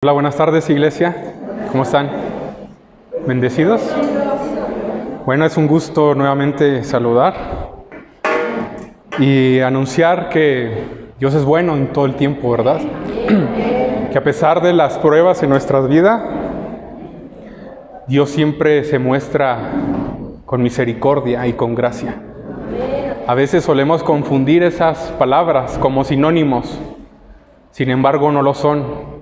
Hola, buenas tardes, iglesia. ¿Cómo están? ¿Bendecidos? Bueno, es un gusto nuevamente saludar y anunciar que Dios es bueno en todo el tiempo, ¿verdad? Que a pesar de las pruebas en nuestras vidas, Dios siempre se muestra con misericordia y con gracia. A veces solemos confundir esas palabras como sinónimos, sin embargo no lo son.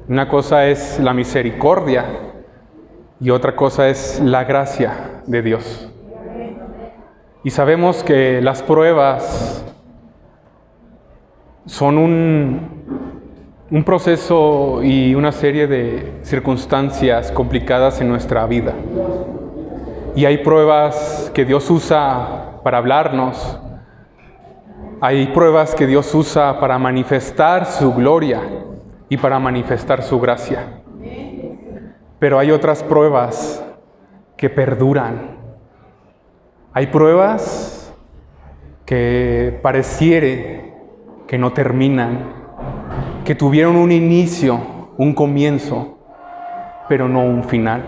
Una cosa es la misericordia y otra cosa es la gracia de Dios. Y sabemos que las pruebas son un proceso y una serie de circunstancias complicadas en nuestra vida. Y hay pruebas que Dios usa para hablarnos. Hay pruebas que Dios usa para manifestar su gloria y para manifestar su gracia. Pero hay otras pruebas que perduran. Hay pruebas que pareciere que no terminan, que tuvieron un inicio, un comienzo, pero no un final.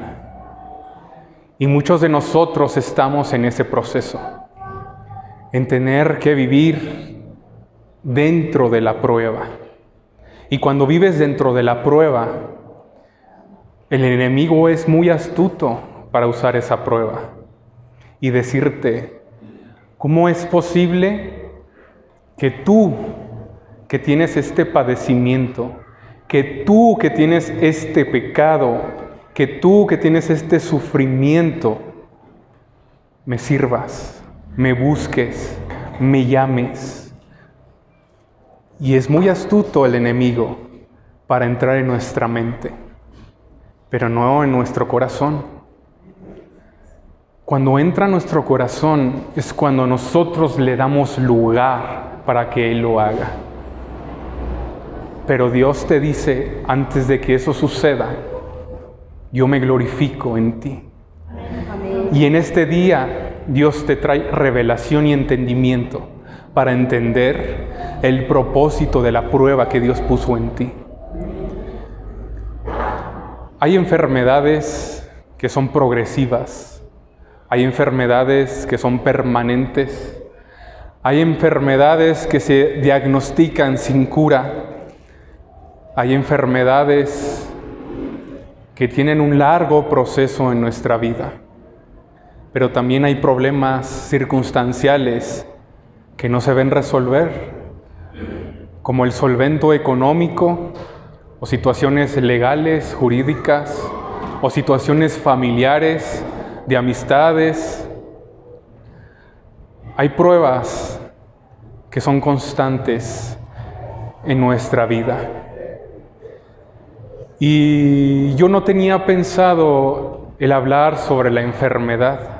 Y muchos de nosotros estamos en ese proceso, en tener que vivir dentro de la prueba. Y cuando vives dentro de la prueba, el enemigo es muy astuto para usar esa prueba y decirte, ¿cómo es posible que tú, que tienes este padecimiento, que tú que tienes este pecado, que tú que tienes este sufrimiento, me sirvas, me busques, me llames? Y es muy astuto el enemigo para entrar en nuestra mente, pero no en nuestro corazón. Cuando entra en nuestro corazón es cuando nosotros le damos lugar para que Él lo haga. Pero Dios te dice, antes de que eso suceda, yo me glorifico en ti. Y en este día Dios te trae revelación y entendimiento para entender el propósito de la prueba que Dios puso en ti. Hay enfermedades que son progresivas, hay enfermedades que son permanentes, hay enfermedades que se diagnostican sin cura, hay enfermedades que tienen un largo proceso en nuestra vida, pero también hay problemas circunstanciales que no se ven resolver, como el solvento económico, o situaciones legales, jurídicas, o situaciones familiares, de amistades. Hay pruebas que son constantes en nuestra vida. Y yo no tenía pensado el hablar sobre la enfermedad,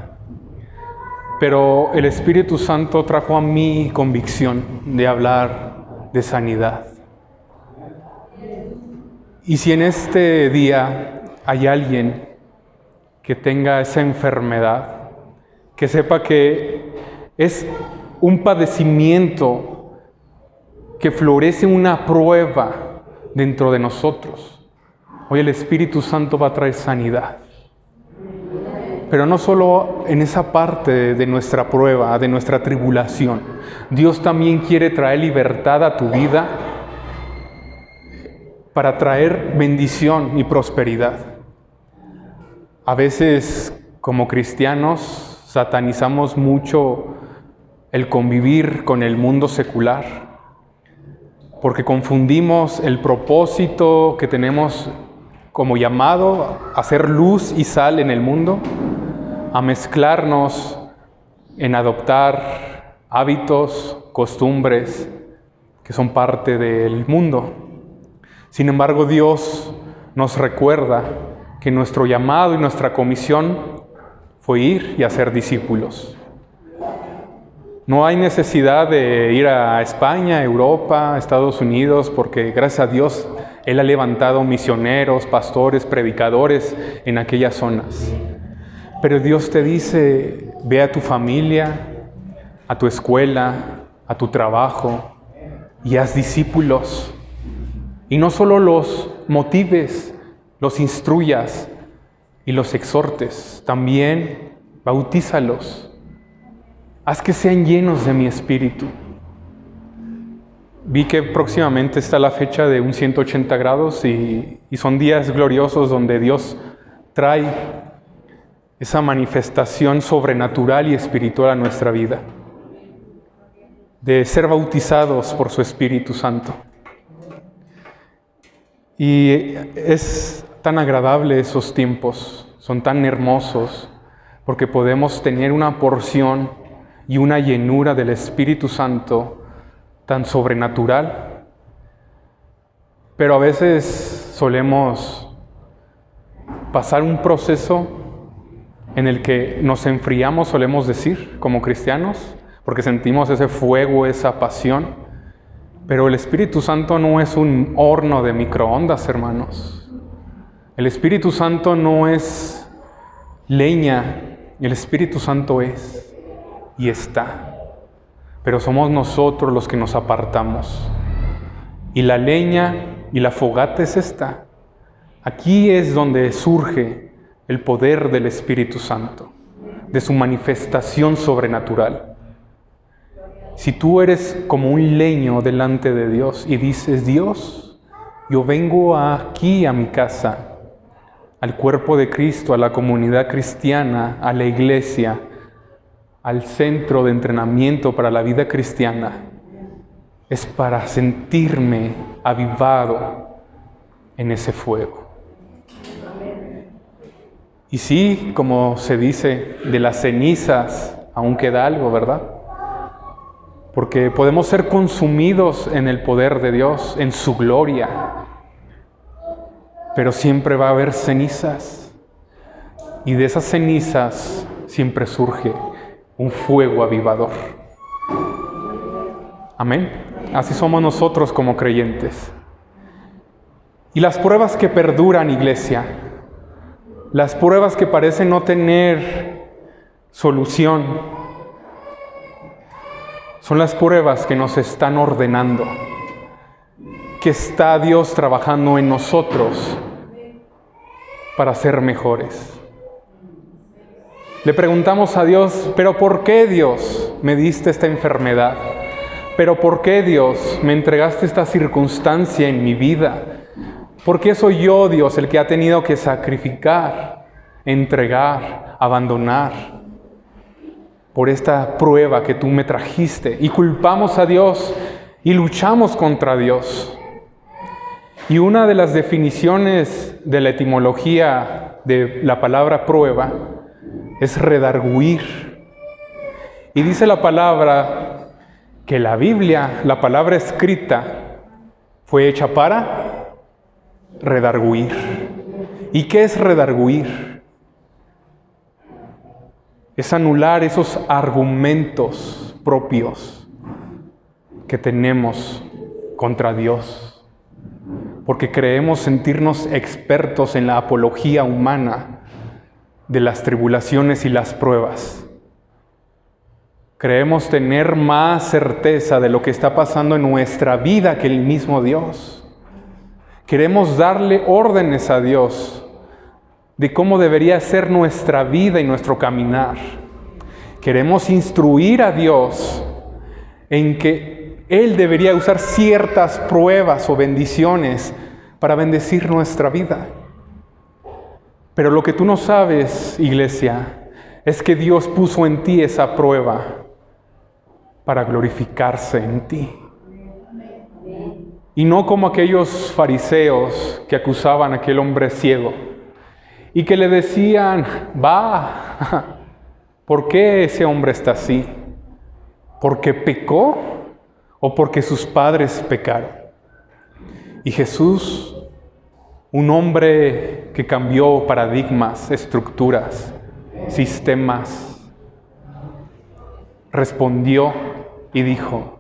pero el Espíritu Santo trajo a mí convicción de hablar de sanidad. Y si en este día hay alguien que tenga esa enfermedad, que sepa que es un padecimiento que florece una prueba dentro de nosotros, hoy el Espíritu Santo va a traer sanidad. Pero no solo en esa parte de nuestra prueba, de nuestra tribulación. Dios también quiere traer libertad a tu vida para traer bendición y prosperidad. A veces, como cristianos, satanizamos mucho el convivir con el mundo secular, porque confundimos el propósito que tenemos como llamado a ser luz y sal en el mundo, a mezclarnos en adoptar hábitos, costumbres que son parte del mundo. Sin embargo, Dios nos recuerda que nuestro llamado y nuestra comisión fue ir y hacer discípulos. No hay necesidad de ir a España, Europa, Estados Unidos, porque gracias a Dios Él ha levantado misioneros, pastores, predicadores en aquellas zonas. Pero Dios te dice, ve a tu familia, a tu escuela, a tu trabajo y haz discípulos. Y no solo los motives, los instruyas y los exhortes, también bautízalos. Haz que sean llenos de mi Espíritu. Vi que próximamente está la fecha de un 180 grados y son días gloriosos donde Dios trae esa manifestación sobrenatural y espiritual a nuestra vida, de ser bautizados por su Espíritu Santo. Y es tan agradable esos tiempos, son tan hermosos, porque podemos tener una porción y una llenura del Espíritu Santo tan sobrenatural. Pero a veces solemos pasar un proceso en el que nos enfriamos, solemos decir, como cristianos, porque sentimos ese fuego, esa pasión. Pero el Espíritu Santo no es un horno de microondas, hermanos. El Espíritu Santo no es leña, el Espíritu Santo es y está. Pero somos nosotros los que nos apartamos. Y la leña y la fogata es esta. Aquí es donde surge el poder del Espíritu Santo, de su manifestación sobrenatural. Si tú eres como un leño delante de Dios y dices, Dios, yo vengo aquí a mi casa, al cuerpo de Cristo, a la comunidad cristiana, a la iglesia, al centro de entrenamiento para la vida cristiana, es para sentirme avivado en ese fuego. Y sí, como se dice, de las cenizas aún queda algo, ¿verdad? Porque podemos ser consumidos en el poder de Dios, en su gloria, pero siempre va a haber cenizas. Y de esas cenizas siempre surge un fuego avivador. Amén. Así somos nosotros como creyentes. Y las pruebas que perduran, iglesia, las pruebas que parecen no tener solución, son las pruebas que nos están ordenando, que está Dios trabajando en nosotros para ser mejores. Le preguntamos a Dios, ¿pero por qué, Dios, me diste esta enfermedad? ¿Pero por qué, Dios, me entregaste esta circunstancia en mi vida? ¿Por qué soy yo, Dios, el que ha tenido que sacrificar, entregar, abandonar por esta prueba que tú me trajiste? Y culpamos a Dios y luchamos contra Dios. Y una de las definiciones de la etimología de la palabra prueba es redarguir. Y dice la palabra que la Biblia, la palabra escrita, fue hecha para redarguir. ¿Y qué es redarguir? Es anular esos argumentos propios que tenemos contra Dios, porque creemos sentirnos expertos en la apología humana de las tribulaciones y las pruebas. Creemos tener más certeza de lo que está pasando en nuestra vida que el mismo Dios. Queremos darle órdenes a Dios de cómo debería ser nuestra vida y nuestro caminar. Queremos instruir a Dios en que Él debería usar ciertas pruebas o bendiciones para bendecir nuestra vida. Pero lo que tú no sabes, iglesia, es que Dios puso en ti esa prueba para glorificarse en ti. Y no como aquellos fariseos que acusaban a aquel hombre ciego y que le decían, ¿por qué ese hombre está así? ¿Porque pecó o porque sus padres pecaron? Y Jesús, un hombre que cambió paradigmas, estructuras, sistemas, respondió y dijo,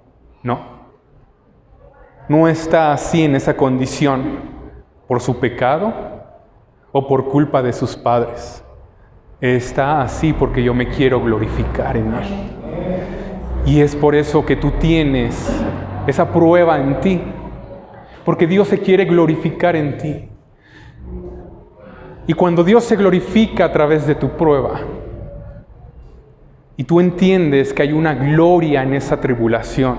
no está así en esa condición por su pecado o por culpa de sus padres. Está así porque yo me quiero glorificar en Él. Y es por eso que tú tienes esa prueba en ti. porque Dios se quiere glorificar en ti. Y cuando Dios se glorifica a través de tu prueba, y tú entiendes que hay una gloria en esa tribulación,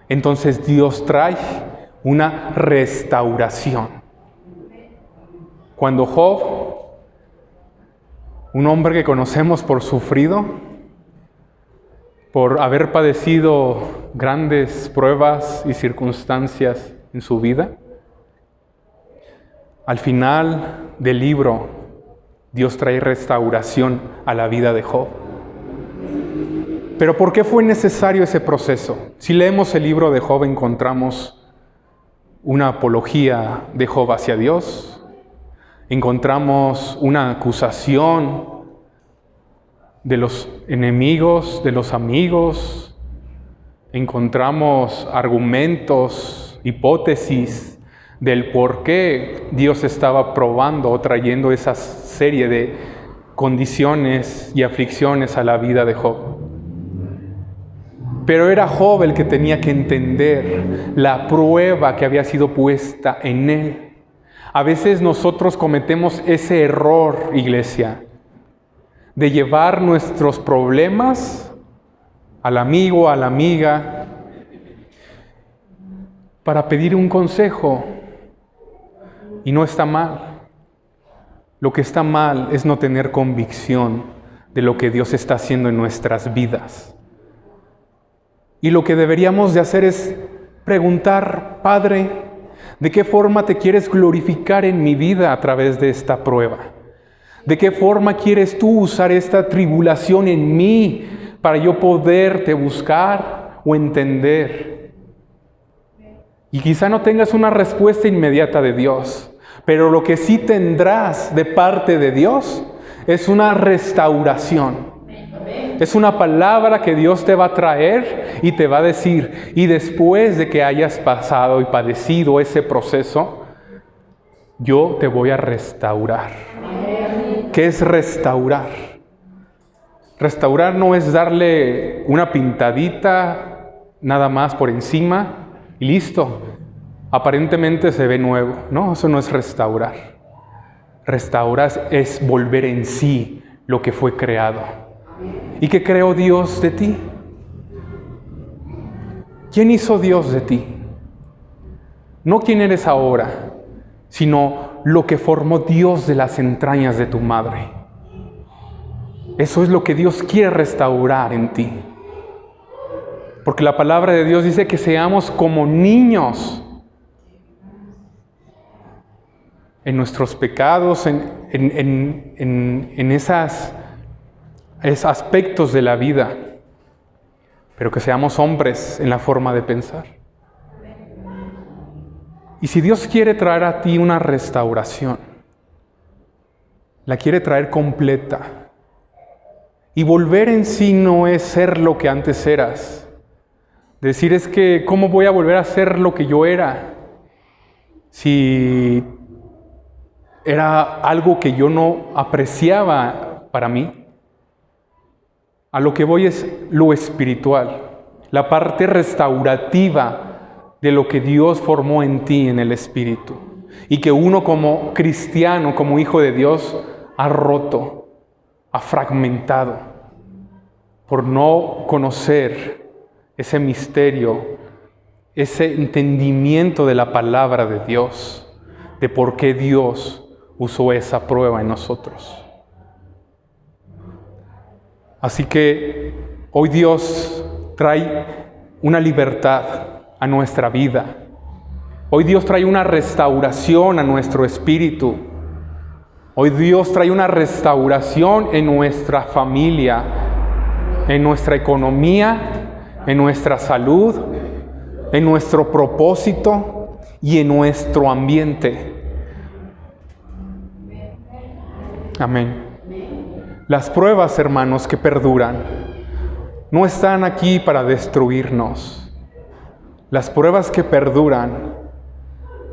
entonces Dios trae una restauración. Cuando Job, un hombre que conocemos por sufrido, por haber padecido grandes pruebas y circunstancias en su vida, al final del libro, Dios trae restauración a la vida de Job. Pero ¿por qué fue necesario ese proceso? Si leemos el libro de Job, encontramos una apología de Job hacia Dios, encontramos una acusación de los enemigos, de los amigos, encontramos argumentos, hipótesis del por qué Dios estaba probando o trayendo esa serie de condiciones y aflicciones a la vida de Job. Pero era Job el que tenía que entender la prueba que había sido puesta en él. A veces nosotros cometemos ese error, iglesia, de llevar nuestros problemas al amigo, a la amiga, para pedir un consejo. Y no está mal. Lo que está mal es no tener convicción de lo que Dios está haciendo en nuestras vidas. Y lo que deberíamos de hacer es preguntar: Padre, ¿de qué forma te quieres glorificar en mi vida a través de esta prueba? ¿De qué forma quieres tú usar esta tribulación en mí para yo poderte buscar o entender? Y quizá no tengas una respuesta inmediata de Dios, pero lo que sí tendrás de parte de Dios es una restauración. Es una palabra que Dios te va a traer y te va a decir, y después de que hayas pasado y padecido ese proceso, yo te voy a restaurar. ¿Qué es restaurar? Restaurar no es darle una pintadita nada más por encima y listo. Aparentemente se ve nuevo. No, eso no es restaurar. Restaurar es volver en sí lo que fue creado. ¿Y qué creó Dios de ti? ¿Quién hizo Dios de ti? No quién eres ahora, sino lo que formó Dios de las entrañas de tu madre. Eso es lo que Dios quiere restaurar en ti. Porque la palabra de Dios dice que seamos como niños en nuestros pecados, en esos aspectos de la vida, pero que seamos hombres en la forma de pensar. Y si Dios quiere traer a ti una restauración, la quiere traer completa. Y volver en sí no es ser lo que antes eras. Decir es que, ¿cómo voy a volver a ser lo que yo era? Si era algo que yo no apreciaba para mí. A lo que voy es lo espiritual, la parte restaurativa de lo que Dios formó en ti en el espíritu. Y que uno como cristiano, como hijo de Dios, ha roto, ha fragmentado por no conocer ese misterio, ese entendimiento de la palabra de Dios, de por qué Dios usó esa prueba en nosotros. Así que hoy Dios trae una libertad a nuestra vida. Hoy Dios trae una restauración a nuestro espíritu. Hoy Dios trae una restauración en nuestra familia, en nuestra economía, en nuestra salud, en nuestro propósito y en nuestro ambiente. Amén. Las pruebas, hermanos, que perduran, no están aquí para destruirnos. Las pruebas que perduran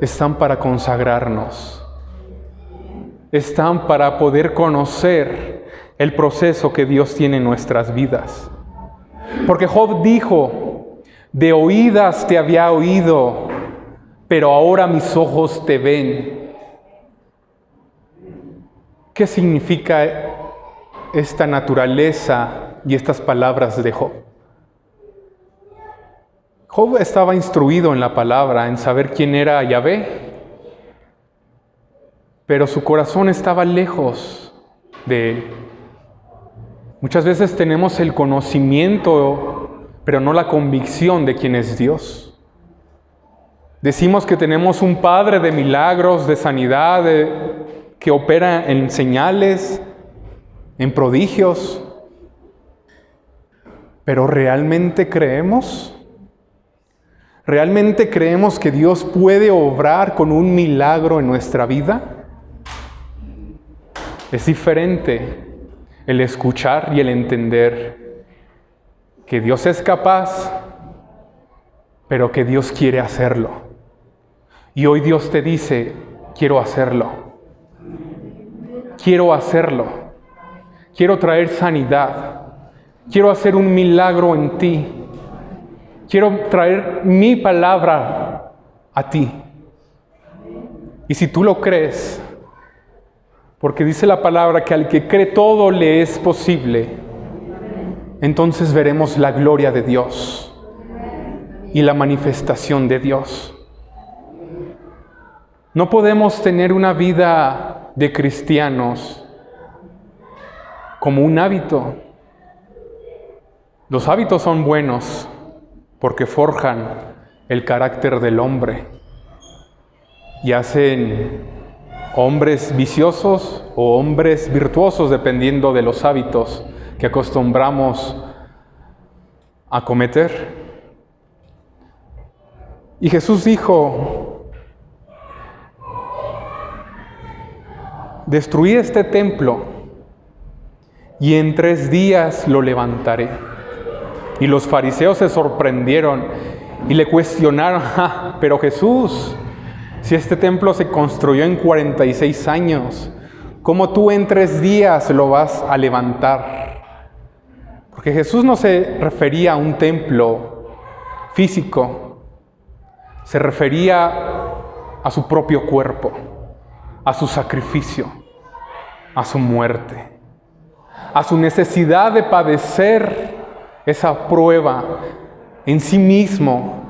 están para consagrarnos. Están para poder conocer el proceso que Dios tiene en nuestras vidas. Porque Job dijo: de oídas te había oído, pero ahora mis ojos te ven. ¿Qué significa esta naturaleza y estas palabras de Job? Job estaba instruido en la palabra, en saber quién era Yahvé, pero su corazón estaba lejos de él. Muchas veces tenemos el conocimiento, pero no la convicción de quién es Dios. Decimos que tenemos un Padre de milagros, de sanidad, que opera en señales, en prodigios, pero ¿realmente creemos? ¿Realmente creemos que Dios puede obrar con un milagro en nuestra vida? Es diferente el escuchar y el entender que Dios es capaz, pero que Dios quiere hacerlo. Y hoy Dios te dice, quiero hacerlo. Quiero hacerlo. Quiero traer sanidad. Quiero hacer un milagro en ti. Quiero traer mi palabra a ti. Y si tú lo crees, porque dice la palabra que al que cree todo le es posible, entonces veremos la gloria de Dios y la manifestación de Dios. No podemos tener una vida de cristianos como un hábito. Los hábitos son buenos porque forjan el carácter del hombre y hacen hombres viciosos o hombres virtuosos dependiendo de los hábitos que acostumbramos a cometer. Y Jesús dijo, destruí este templo y en 3 días lo levantaré. Y los fariseos se sorprendieron y le cuestionaron, pero Jesús, si este templo se construyó en 46 años, ¿cómo tú en 3 días lo vas a levantar? Porque Jesús no se refería a un templo físico, se refería a su propio cuerpo, a su sacrificio, a su muerte, a su necesidad de padecer esa prueba en sí mismo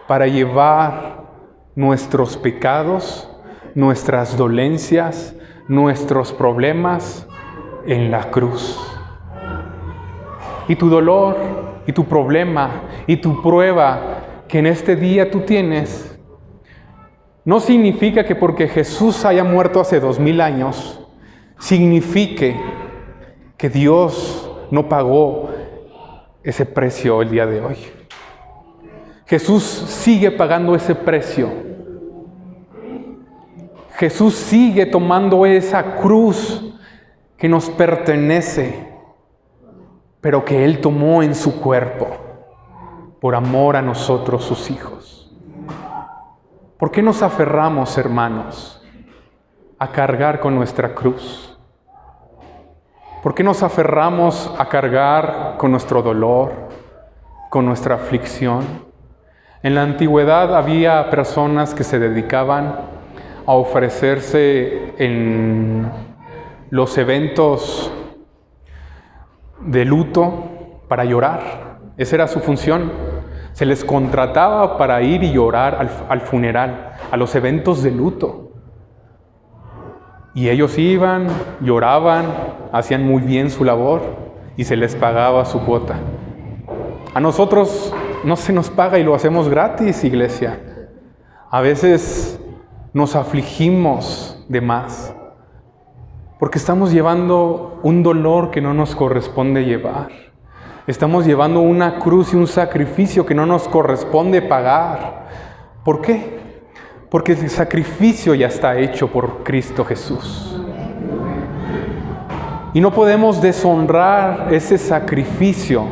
para llevar nuestros pecados, nuestras dolencias, nuestros problemas en la cruz. Y tu dolor, y tu problema, y tu prueba que en este día tú tienes, no significa que porque Jesús haya muerto hace 2000 años, signifique que Dios no pagó ese precio el día de hoy. Jesús sigue pagando ese precio. Jesús sigue tomando esa cruz que nos pertenece, pero que Él tomó en su cuerpo por amor a nosotros, sus hijos. ¿Por qué nos aferramos, hermanos, a cargar con nuestra cruz? ¿Por qué nos aferramos a cargar con nuestro dolor, con nuestra aflicción? En la antigüedad había personas que se dedicaban a ofrecerse en los eventos de luto para llorar. Esa era su función. Se les contrataba para ir y llorar al funeral, a los eventos de luto. Y ellos iban, lloraban, hacían muy bien su labor y se les pagaba su cuota. A nosotros no se nos paga y lo hacemos gratis, iglesia. A veces nos afligimos de más porque estamos llevando un dolor que no nos corresponde llevar. Estamos llevando una cruz y un sacrificio que no nos corresponde pagar. ¿Por qué? Porque el sacrificio ya está hecho por Cristo Jesús. Y no podemos deshonrar ese sacrificio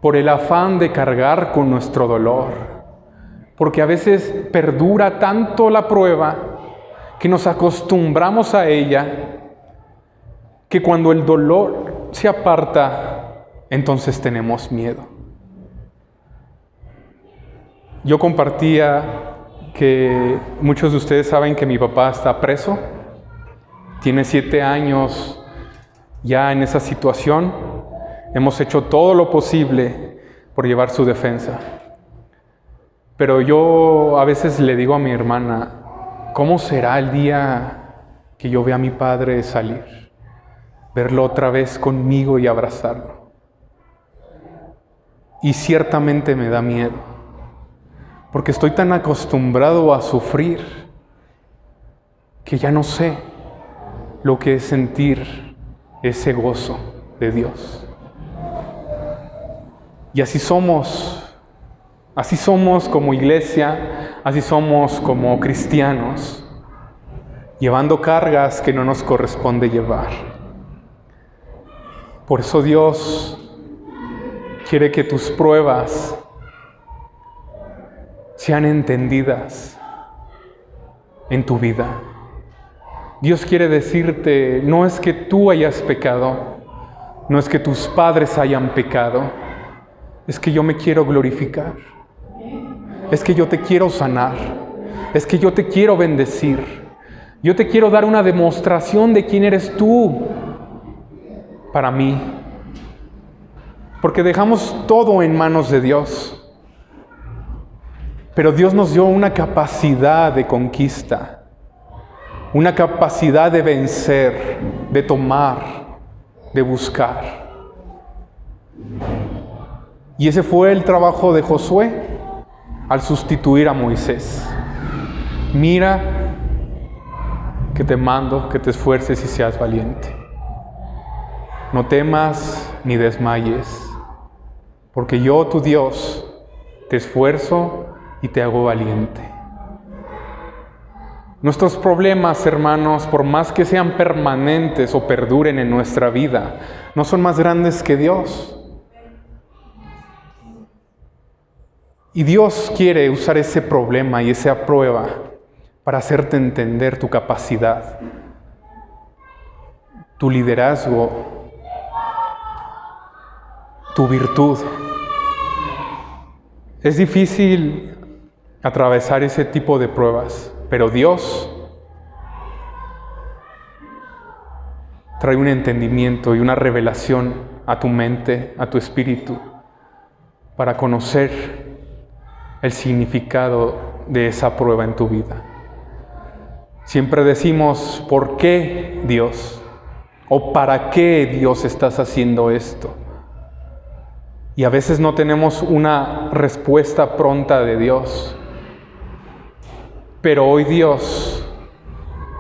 por el afán de cargar con nuestro dolor. Porque a veces perdura tanto la prueba que nos acostumbramos a ella, que cuando el dolor se aparta, entonces tenemos miedo. Yo compartía que muchos de ustedes saben que mi papá está preso. Tiene 7 años ya en esa situación. Hemos hecho todo lo posible por llevar su defensa. Pero yo a veces le digo a mi hermana, ¿cómo será el día que yo vea a mi padre salir? Verlo otra vez conmigo y abrazarlo. Y ciertamente me da miedo, porque estoy tan acostumbrado a sufrir que ya no sé lo que es sentir ese gozo de Dios. Y así somos como iglesia, así somos como cristianos, llevando cargas que no nos corresponde llevar. Por eso Dios quiere que tus pruebas sean entendidas en tu vida. Dios quiere decirte, no es que tú hayas pecado, no es que tus padres hayan pecado, es que yo me quiero glorificar, es que yo te quiero sanar, es que yo te quiero bendecir, yo te quiero dar una demostración de quién eres tú para mí. Porque dejamos todo en manos de Dios. Pero Dios nos dio una capacidad de conquista, una capacidad de vencer, de tomar, de buscar. Y ese fue el trabajo de Josué al sustituir a Moisés. Mira que te mando que te esfuerces y seas valiente. No temas ni desmayes, porque yo, tu Dios, te esfuerzo y te hago valiente. Nuestros problemas, hermanos, por más que sean permanentes o perduren en nuestra vida, no son más grandes que Dios. Y Dios quiere usar ese problema y esa prueba para hacerte entender tu capacidad, tu liderazgo, tu virtud. Es difícil atravesar ese tipo de pruebas, pero Dios trae un entendimiento y una revelación a tu mente, a tu espíritu, para conocer el significado de esa prueba en tu vida. Siempre decimos, ¿por qué Dios? ¿O para qué Dios estás haciendo esto? Y a veces no tenemos una respuesta pronta de Dios. Pero hoy Dios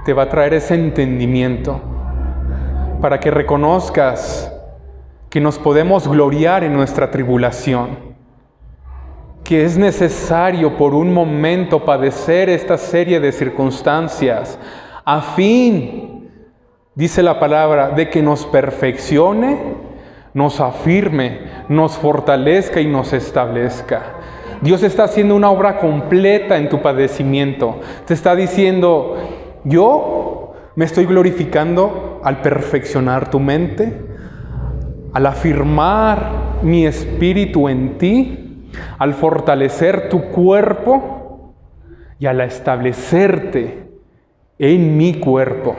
te va a traer ese entendimiento para que reconozcas que nos podemos gloriar en nuestra tribulación, que es necesario por un momento padecer esta serie de circunstancias a fin, dice la palabra, de que nos perfeccione, nos afirme, nos fortalezca y nos establezca. Dios está haciendo una obra completa en tu padecimiento. Te está diciendo, yo me estoy glorificando al perfeccionar tu mente, al afirmar mi espíritu en ti, al fortalecer tu cuerpo y al establecerte en mi cuerpo,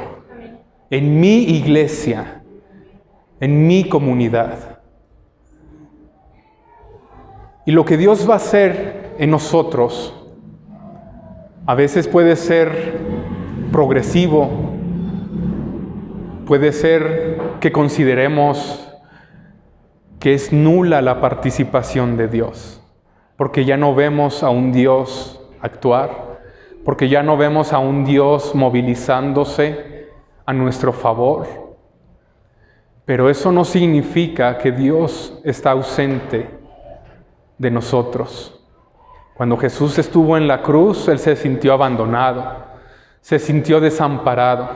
en mi iglesia, en mi comunidad. Y lo que Dios va a hacer en nosotros a veces puede ser progresivo, puede ser que consideremos que es nula la participación de Dios, porque ya no vemos a un Dios actuar, porque ya no vemos a un Dios movilizándose a nuestro favor. Pero eso no significa que Dios está ausente de nosotros. Cuando Jesús estuvo en la cruz, Él se sintió abandonado, se sintió desamparado.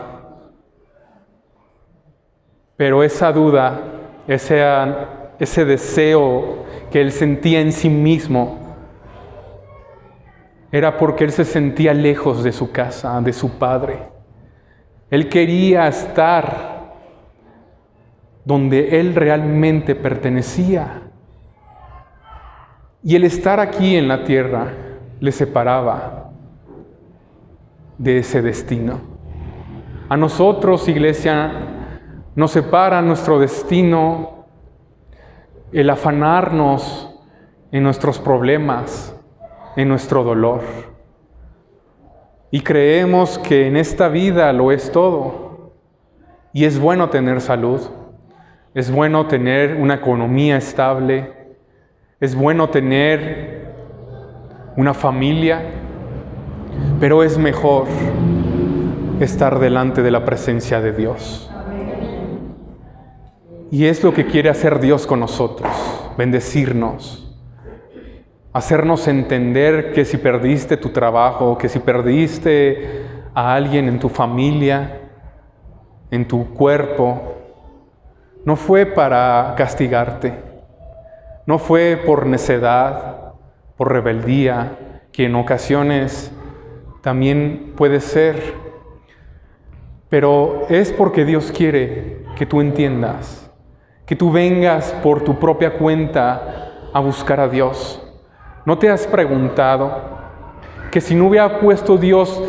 Pero esa duda, ese deseo que Él sentía en sí mismo, era porque Él se sentía lejos de su casa, de su Padre. Él quería estar donde Él realmente pertenecía. Y el estar aquí en la tierra le separaba de ese destino. A nosotros, iglesia, nos separa nuestro destino el afanarnos en nuestros problemas, en nuestro dolor. Y creemos que en esta vida lo es todo. Y es bueno tener salud, es bueno tener una economía estable, es bueno tener una familia, pero es mejor estar delante de la presencia de Dios. Y es lo que quiere hacer Dios con nosotros, bendecirnos, hacernos entender que si perdiste tu trabajo, que si perdiste a alguien en tu familia, en tu cuerpo, no fue para castigarte, no fue por necedad, por rebeldía, que en ocasiones también puede ser, pero es porque Dios quiere que tú entiendas, que tú vengas por tu propia cuenta a buscar a Dios. ¿No te has preguntado que si no hubiera puesto Dios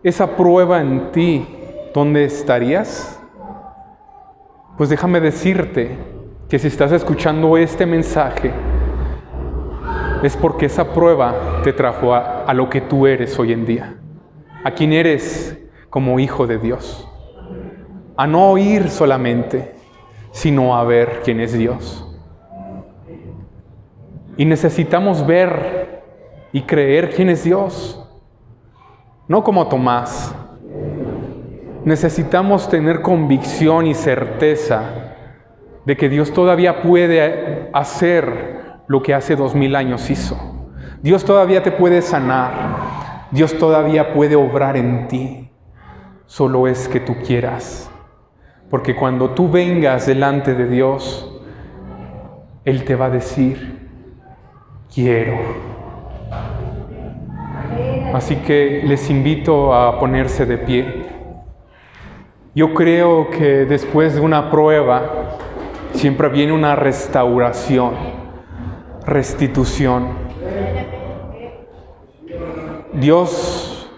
esa prueba en ti, ¿dónde estarías? Pues déjame decirte que si estás escuchando este mensaje, es porque esa prueba te trajo a lo que tú eres hoy en día, a quien eres como hijo de Dios, a no oír solamente, sino a ver quién es Dios. Y necesitamos ver y creer quién es Dios, no como Tomás. Necesitamos tener convicción y certeza de que Dios todavía puede hacer lo que hace 2000 años hizo. Dios todavía te puede sanar. Dios todavía puede obrar en ti. Solo es que tú quieras. Porque cuando tú vengas delante de Dios, Él te va a decir, quiero. Así que les invito a ponerse de pie. Yo creo que después de una prueba siempre viene una restauración, restitución. Dios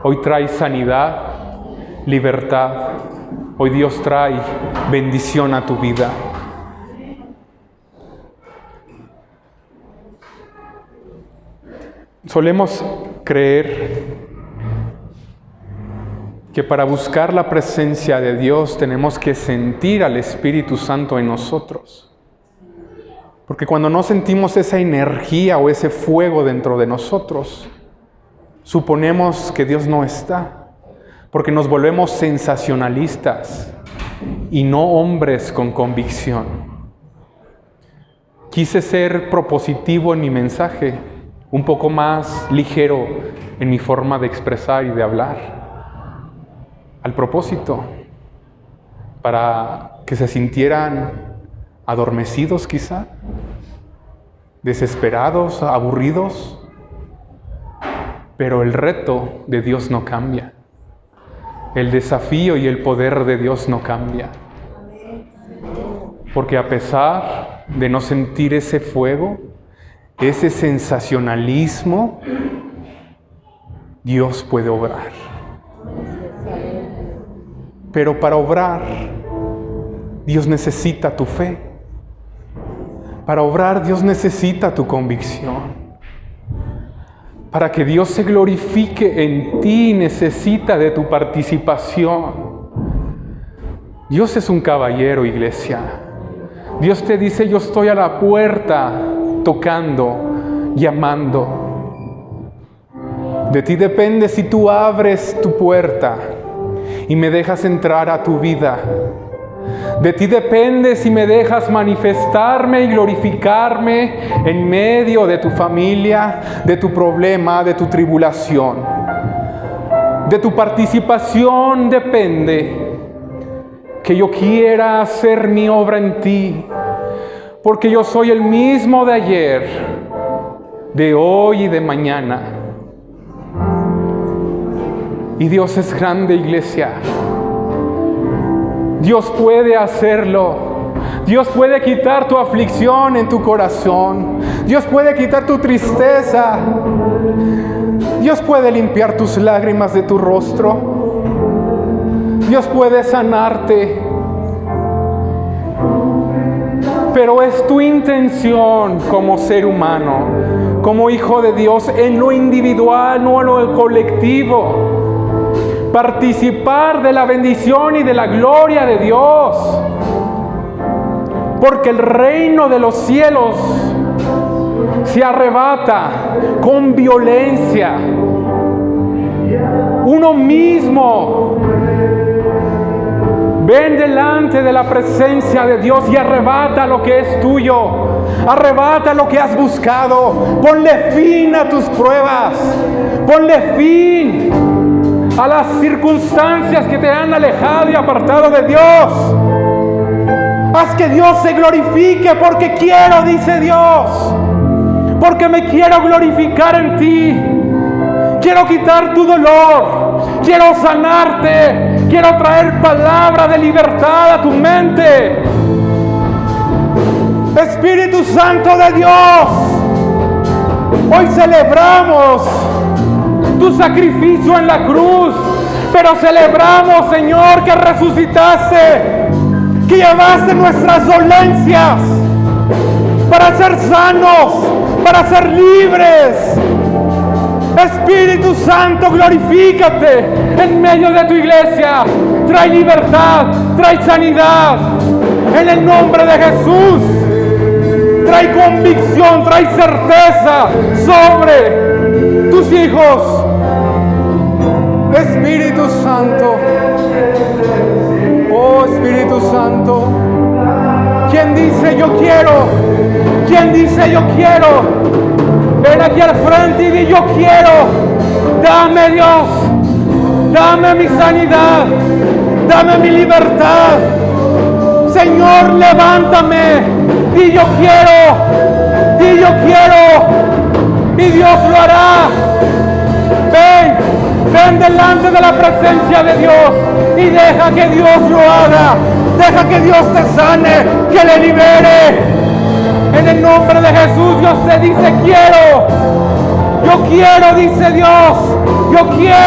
hoy trae sanidad, libertad. Hoy Dios trae bendición a tu vida. Solemos creer que para buscar la presencia de Dios tenemos que sentir al Espíritu Santo en nosotros. Porque cuando no sentimos esa energía o ese fuego dentro de nosotros, suponemos que Dios no está. Porque nos volvemos sensacionalistas y no hombres con convicción. Quise ser propositivo en mi mensaje, un poco más ligero en mi forma de expresar y de hablar. Al propósito, para que se sintieran adormecidos quizá, desesperados, aburridos, pero el reto de Dios no cambia. El desafío y el poder de Dios no cambia. Porque a pesar de no sentir ese fuego, ese sensacionalismo, Dios puede obrar. Pero para obrar, Dios necesita tu fe. Para obrar, Dios necesita tu convicción. Para que Dios se glorifique en ti, necesita de tu participación. Dios es un caballero, iglesia. Dios te dice, yo estoy a la puerta, tocando, llamando. De ti depende si tú abres tu puerta y me dejas entrar a tu vida. De ti depende si me dejas manifestarme y glorificarme en medio de tu familia, de tu problema, de tu tribulación. De tu participación depende que yo quiera hacer mi obra en ti, porque yo soy el mismo de ayer, de hoy y de mañana. Y Dios es grande, iglesia. Dios puede hacerlo. Dios puede quitar tu aflicción en tu corazón. Dios puede quitar tu tristeza. Dios puede limpiar tus lágrimas de tu rostro. Dios puede sanarte. Pero es tu intención como ser humano, como hijo de Dios, en lo individual, no en lo colectivo, participar de la bendición y de la gloria de Dios. Porque el reino de los cielos se arrebata con violencia. Uno mismo ven delante de la presencia de Dios y arrebata lo que es tuyo. Arrebata lo que has buscado. Ponle fin a tus pruebas. Ponle fin a las circunstancias que te han alejado y apartado de Dios. Haz que Dios se glorifique porque quiero, dice Dios. Porque me quiero glorificar en ti. Quiero quitar tu dolor. Quiero sanarte. Quiero traer palabra de libertad a tu mente. Espíritu Santo de Dios, hoy celebramos tu sacrificio en la cruz, pero celebramos, Señor, que resucitaste, que llevaste nuestras dolencias para ser sanos, para ser libres. Espíritu Santo, glorifícate en medio de tu iglesia. Trae libertad, trae sanidad. En el nombre de Jesús. Trae convicción, trae certeza sobre tus hijos. Espíritu Santo. Oh Espíritu Santo. ¿Quién dice yo quiero? ¿Quién dice yo quiero? Ven aquí al frente y di yo quiero. Dame Dios. Dame mi sanidad. Dame mi libertad. Señor, levántame. Di yo quiero. Di yo quiero. Y Dios lo hará. Ven delante de la presencia de Dios y deja que Dios lo haga. Deja que Dios te sane, que le libere. En el nombre de Jesús, Dios te dice quiero. Yo quiero, dice Dios. Yo quiero.